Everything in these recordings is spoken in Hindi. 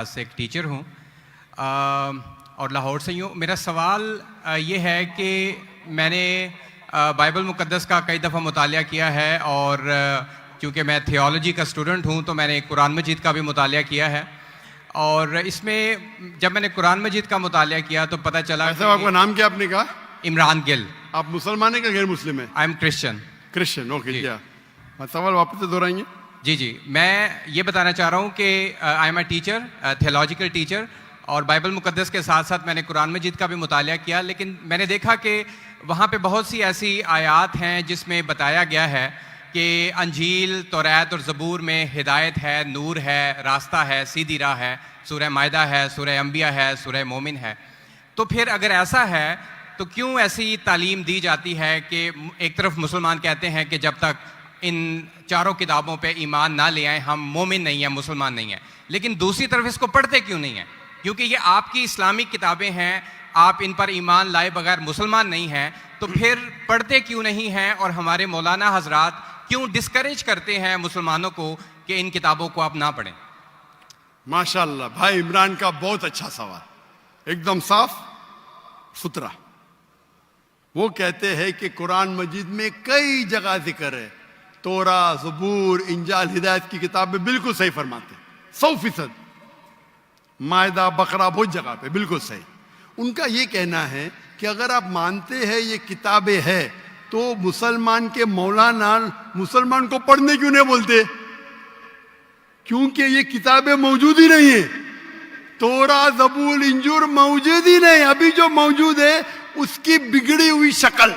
से एक टीचर हूँ और लाहौर से ही हूँ। मेरा सवाल ये है कि मैंने बाइबल मुक़द्दस का कई दफ़ा मुतालिया किया है और क्योंकि मैं थियोलॉजी का स्टूडेंट हूँ तो मैंने कुरान मजीद का भी मुतालिया किया है। और इसमें जब मैंने कुरान मजीद का मुतालिया किया तो पता चला कि आपका नाम क्या आपने कहा? इमरान गिल। आप मुसलमान हैं कि गैर मुस्लिम हैं? I am Christian. Christian, okay. क्या सवाल वापस से दोहराएंगे? जी, मैं ये बताना चाह रहा हूँ कि I am a teacher, theological teacher, और बाइबल मुक़द्दस के साथ साथ मैंने कुरान मजीद का भी मुतालिया किया। लेकिन मैंने देखा कि वहाँ पे बहुत सी ऐसी आयात हैं जिसमें बताया गया है कि अंजील, तौरात और ज़बूर में हिदायत है, नूर है, रास्ता है, सीधी राह है। सूरह मायदा है, सूरह अंबिया है, सूरह मोमिन है। तो फिर अगर ऐसा है तो क्यों ऐसी तालीम दी जाती है कि एक तरफ मुसलमान कहते हैं कि जब तक इन चारों किताबों पे ईमान ना ले आए हम मोमिन नहीं हैं, मुसलमान नहीं हैं, लेकिन दूसरी तरफ इसको पढ़ते क्यों नहीं हैं? क्योंकि ये आपकी इस्लामिक किताबें हैं, आप इन पर ईमान लाए बगैर मुसलमान नहीं हैं, तो फिर पढ़ते क्यों नहीं हैं? और हमारे मौलाना हजरात क्यों डिस्करेज करते हैं मुसलमानों को कि इन किताबों को आप ना पढ़ें? माशाल्लाह, भाई इमरान का बहुत अच्छा सवाल, एकदम साफ सुथरा। वो कहते हैं कि कुरान मजीद में कई जगह जिक्र है, तोरा, ज़बूर, इंजाल, हिदायत की किताबें बिल्कुल सही फरमाते, 100%। मायदा, बकरा, बहुत जगह पे बिल्कुल सही। उनका ये कहना है कि अगर आप मानते हैं ये किताबें हैं तो मुसलमान के मौलाना मुसलमान को पढ़ने क्यों नहीं बोलते? क्योंकि ये किताबें मौजूद ही नहीं है। तोरा, ज़बूर, इंजूर मौजूद ही नहीं। अभी जो मौजूद है उसकी बिगड़ी हुई शक्ल।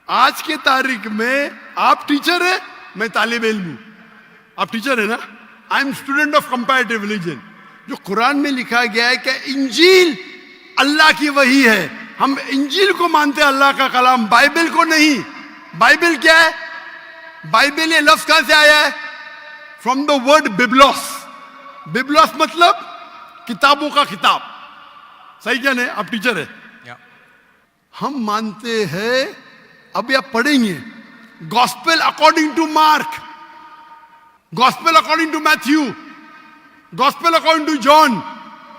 आज के तारीख में आप टीचर है, मैं तालिब इल्म हूं। आप टीचर है ना? I am student of comparative religion. जो कुरान में लिखा गया है कि इंजील अल्लाह की वही है, हम इंजील को मानते हैं, अल्लाह का कलाम, बाइबल को नहीं। बाइबल क्या है? बाइबल ये लफ्ज कहां से आया है? From the word Byblos. Byblos मतलब किताबों का किताब। सही क्या नहीं? आप टीचर है। हम मानते हैं, अभी आप पढ़ेंगे, gospel according to Mark, gospel according to Matthew, gospel according to John,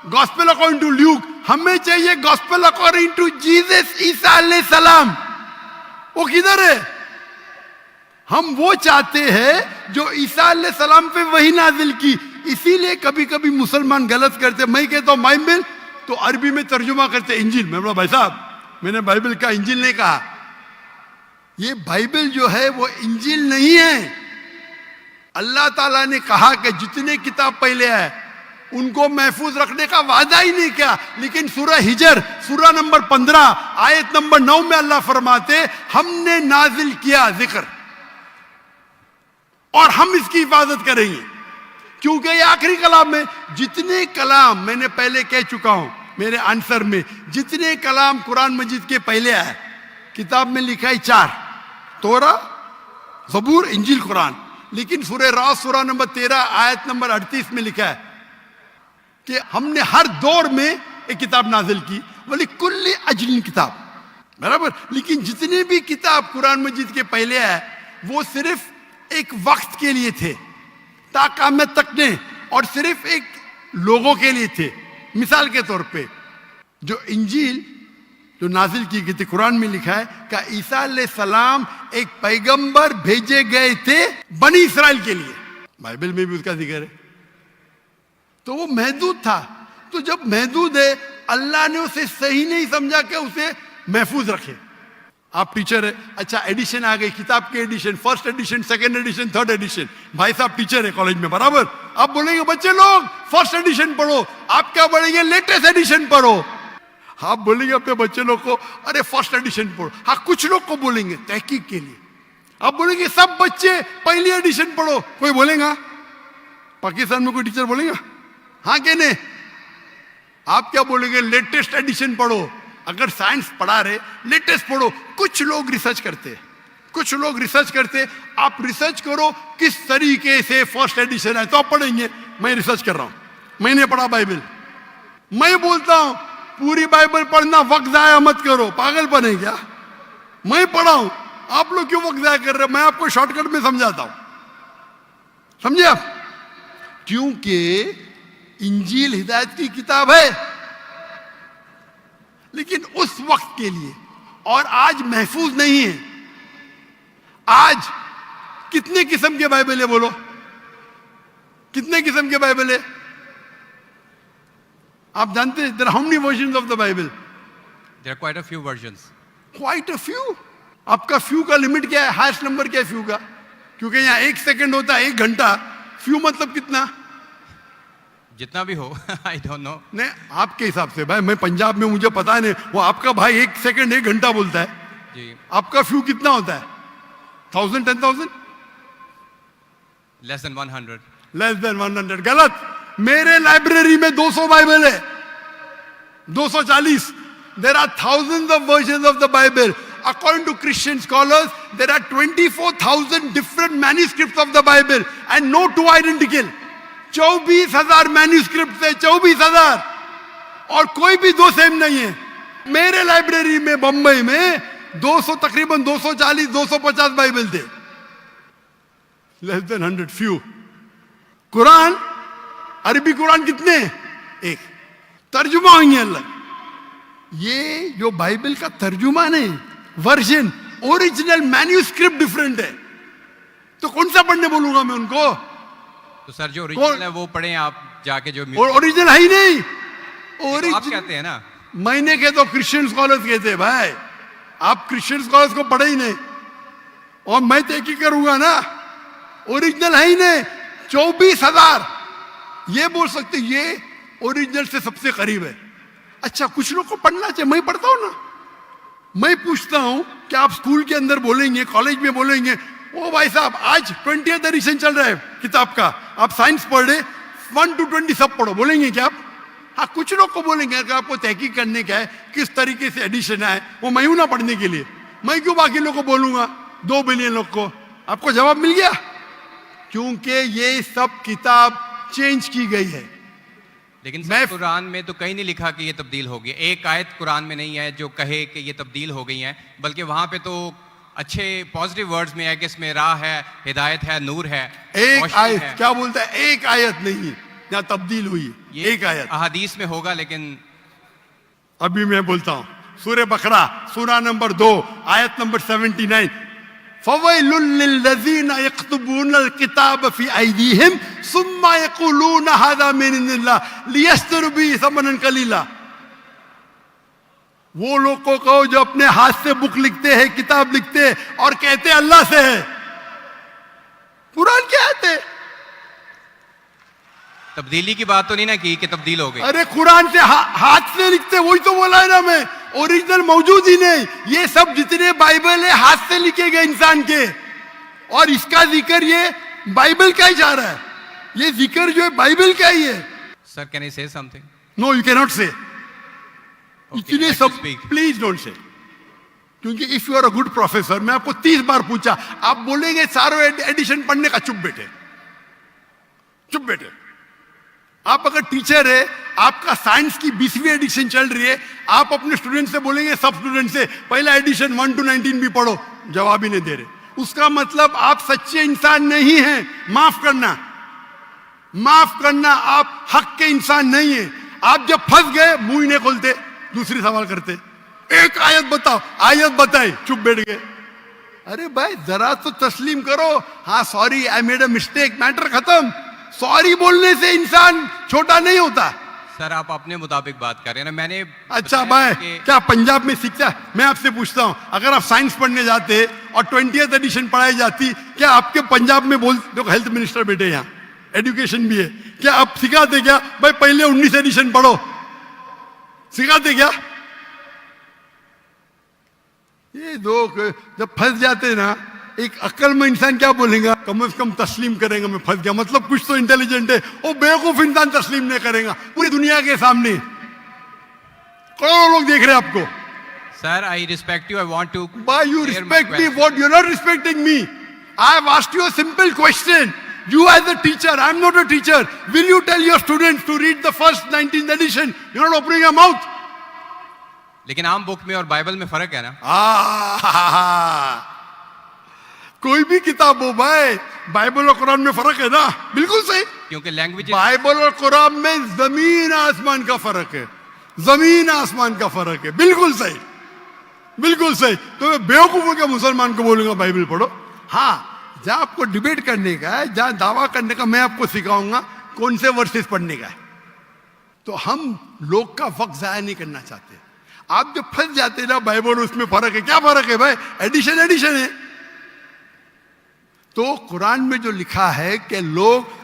gospel according to Luke. हमें चाहिए गॉस्पेल अकॉर्डिंग टू जीसस ईसा अलैहिस्सलाम। वो किधर है? हम वो चाहते हैं जो ईसा अलैहिस्सलाम पे वही नाजिल की। इसीलिए कभी कभी मुसलमान गलत करते। मैं कहता हूं बाइबल तो अरबी में तर्जुमा करते इंजील। मैं बोला भाई साहब, मैंने बाइबल का इंजील नहीं कहा। ये बाइबल जो है वो इंजील नहीं है। अल्लाह ताला ने कहा कि जितने किताब पहले है उनको महफूज रखने का वादा ही नहीं किया। लेकिन सूरह हिजर, सूरह नंबर 15 आयत नंबर 9 में अल्लाह फरमाते हमने नाजिल किया जिक्र और हम इसकी हिफाजत करेंगे, क्योंकि ये आखिरी कलाम है। जितने कलाम मैंने पहले कह चुका हूं मेरे आंसर में, जितने कलाम कुरान मजीद के पहले आए किताब में लिखा है 4, तोरा, ज़बूर, इंजील, कुरान। लेकिन सूरह रास सूरह नंबर 13 आयत नंबर 38 में लिखा है कि हमने हर दौर में एक किताब नाजिल की, वली कुल्ली अजलिन किताब, बराबर। लेकिन जितने भी किताब कुरान मजीद के पहले आए वो सिर्फ एक वक्त के लिए थे, ता क़यामत तक ने, और सिर्फ एक लोगों के लिए थे। मिसाल के तौर पे जो इंजील जो नाजिल की गई थी, कुरान में लिखा है कि ईसा अलैहिस्सलाम एक पैगंबर भेजे गए थे बनी इसराइल के लिए। बाइबल में भी उसका जिक्र है। तो वो महदूद था। तो जब महदूद है, अल्लाह ने उसे सही नहीं समझा कि उसे महफूज रखे। आप टीचर है, अच्छा एडिशन आ गई, किताब के edition, first edition, second edition, third edition. भाई साहब टीचर है कॉलेज में, बराबर। आप बोलेंगे बच्चे लोग फर्स्ट एडिशन पढ़ो, आप क्या बोलेंगे? लेटेस्ट एडिशन पढ़ो। आप बोलेंगे अपने बच्चे लोग को अरे फर्स्ट एडिशन पढ़ो। हाँ, कुछ लोग को बोलेंगे तहकीक के लिए। आप बोलेंगे सब बच्चे पहली एडिशन पढ़ो, कोई बोलेगा? पाकिस्तान में कोई टीचर बोलेगा? हाँ कि नहीं? आप क्या बोलेंगे? लेटेस्ट एडिशन पढ़ो। अगर साइंस पढ़ा रहे, लेटेस्ट पढ़ो। कुछ लोग रिसर्च करते, कुछ लोग रिसर्च करते। आप रिसर्च करो किस तरीके से फर्स्ट एडिशन है तो आप पढ़ेंगे। मैं रिसर्च कर रहा हूं, मैंने पढ़ा बाइबल। मैं बोलता हूं पूरी बाइबल पढ़ना, वक्त जाया मत करो। पागलपन है क्या? मैं पढ़ा हूं, आप लोग क्यों वक्त जाया कर रहे हो? मैं आपको शॉर्टकट में समझाता हूं, समझे आप? क्योंकि इंजील हिदायत की किताब है, लेकिन उस वक्त के लिए, और आज महफूज नहीं है। आज कितने किस्म के बाइबल है बोलो? कितने किस्म के बाइबल है? आप जानते हैं there are how many versions of the Bible? There are quite a few versions. Quite a few. आपका फ्यू का लिमिट क्या है? हाईएस्ट नंबर क्या है फ्यू का? क्योंकि यहां 1 सेकंड होता है 1 घंटा। फ्यू मतलब कितना? जितना भी हो आई डोंट नो। नहीं, आपके हिसाब से भाई, मैं पंजाब में, मुझे पता नहीं। वो आपका भाई 1 सेकंड 1 घंटा बोलता है जी। आपका फ्यू कितना होता है? 1000, 10,000? Less than 100। Less than 100। गलत। मेरे लाइब्रेरी में 200 बाइबल है, 240। There are thousands of versions of the Bible. According to Christian scholars, there are 24,000 different manuscripts of the Bible and no two identical. 24,000 manuscript है, 24,000, और कोई भी दो सेम नहीं है। मेरे लाइब्रेरी में बंबई में 200, तकरीबन 240, 250 बाइबल थे। Less than 100, few. कुरान, अरबी कुरान कितने? एक। तर्जुमा होंगे अलग। ये जो बाइबल का तर्जुमा नहीं, वर्जन, ओरिजिनल मैन्यूस्क्रिप्ट डिफरेंट है। तो कौन सा पढ़ने बोलूंगा मैं उनको? तो सर जो ओरिजिनल है वो पढ़ें आप जाके, जो ओरिजिनल है ही नहीं। तो आप कहते हैं ना। मैंने कहे तो क्रिश्चियन स्कॉलर्स कहते हैं भाई, आप क्रिश्चियन स्कॉलर्स को पढ़े ही नहीं, और मैं तहकीक करूंगा ना, ओरिजिनल है ही नहीं। 24,000 ये बोल सकते ये ओरिजिनल से सबसे करीब है। अच्छा, कुछ लोग को पढ़ना चाहिए, मैं पढ़ता हूं ना। मैं पूछता हूं कि आप स्कूल के अंदर बोलेंगे, कॉलेज में बोलेंगे, ओ भाई साहब आज 20th एडिशन चल रहा है किताब का, आप साइंस पढ़ रहे, 1 to 20 सब पढ़ो, बोलेंगे क्या आप? हाँ, कुछ लोग को बोलेंगे। अगर आपको तहकीक करने का है किस तरीके से एडिशन आए, वो मैं हूं ना पढ़ने के लिए, मैं क्यों बाकी लोग को बोलूंगा? 2 बिलियन लोग को। आपको जवाब मिल गया? क्योंकि ये सब किताब चेंज की गई है। लेकिन सर कुरान में तो कहीं नहीं लिखा कि ये तब्दील हो गई। एक आयत कुरान में नहीं है जो कहे कि ये तब्दील हो गई है, बल्कि वहां पे तो अच्छे पॉजिटिव वर्ड्स में है कि इसमें राह है, हिदायत है, नूर है। एक आयत है। क्या बोलता है? एक आयत नहीं जहां तब्दील हुई, एक आयत। अहादीस में होगा, लेकिन अभी मैं बोलता हूं, सूरह बकरा, सूरा नंबर 2, आयत नंबर 79। फवैलुल लिल्लज़ीना यक्तुबूनल किताब फी अयदीहिम सुम्मा यक़ूलून हाज़ा मिन इंदिल्लाह लियश्तरू बिही समनन कलीला। वो लोग को कहो जो अपने हाथ से बुक लिखते हैं, किताब लिखते हैं, और कहते हैं अल्लाह से है। कुरान क्या है? तब्दीली की बात तो नहीं ना की कि तब्दील हो गई। अरे कुरान से हाथ से लिखते, वही तो बोला है ना मैं। ओरिजिनल मौजूद ही नहीं। ये सब जितने बाइबल है हाथ से लिखे गए इंसान के, और इसका जिक्र ये बाइबल का ही जा रहा है। ये जिक्र जो है बाइबल का ही है। Sir can I say something? No, you can not say. इतने सब speak. Please don't say. क्योंकि if you are a good professor, मैं आपको 30 बार पूछा, आप बोलेंगे चारों एडिशन पढ़ने का, चुप बेटे, चुप बेटे। आप अगर टीचर है, आपका साइंस की 20वीं एडिशन चल रही है, आप अपने स्टूडेंट से बोलेंगे, सब स्टूडेंट से पहला एडिशन 1 to 19 भी पढ़ो, जवाब ही नहीं दे रहे। उसका मतलब आप सच्चे इंसान नहीं हैं। माफ करना, माफ करना, आप हक के इंसान नहीं है। आप जब फंस गए मुंह ही नहीं खोलते, दूसरी सवाल करते। एक आयत बताओ, आयत बताए, चुप बैठ गए। अरे भाई जरा तो तस्लीम करो, हाँ sorry I made a mistake, matter खत्म। सॉरी बोलने से इंसान छोटा नहीं होता। सर आप अपने मुताबिक बात कर रहे हैं ना, मैंने अच्छा भाई क्या पंजाब में सीखता है? मैं आपसे पूछता हूं, अगर आप साइंस पढ़ने जाते और 20th एडिशन पढ़ाई जाती, क्या आपके पंजाब में बोल, देखो हेल्थ मिनिस्टर बैठे यहाँ, एजुकेशन भी है, क्या आप सिखाते क्या भाई पहले 19 एडिशन पढ़ो? सिखाते क्या? ये लोग जब फंस जाते ना, एक अक्लमंद इंसान क्या बोलेगा? कम से कम तस्लीम करेगा मैं फंस गया, मतलब कुछ तो इंटेलिजेंट है। वो बेवकूफ इंसान तस्लीम नहीं करेगा पूरी दुनिया के सामने। करोड़ों लोग देख रहे हैं आपको। Sir I respect you, I want to by you respect me, what you are not respecting me. I have asked you a simple question. You as a teacher, I am not a teacher. Will you tell your students to read the first 19th edition? You're not opening your mouth. लेकिन आम बुक में और बाइबल में फर्क है ना। कोई भी किताब हो भाई, बाइबल और कुरान में फर्क है ना? बिल्कुल सही। क्योंकि लैंग्वेज बाइबल और कुरान में जमीन आसमान का फर्क है, जमीन आसमान का फर्क है। बिल्कुल सही, बिल्कुल सही। तो मैं बेवकूफों के मुसलमान को बोलूंगा बाइबल पढ़ो। हाँ, जहां आपको डिबेट करने का है, जहां दावा करने का, मैं आपको सिखाऊंगा कौन से वर्सेस पढ़ने का है। तो हम लोग का वक्त जाया नहीं करना चाहते। आप जो फंस जाते हैं ना बाइबल, उसमें फर्क है। क्या फर्क है भाई? एडिशन एडिशन है। तो कुरान में जो लिखा है कि लोग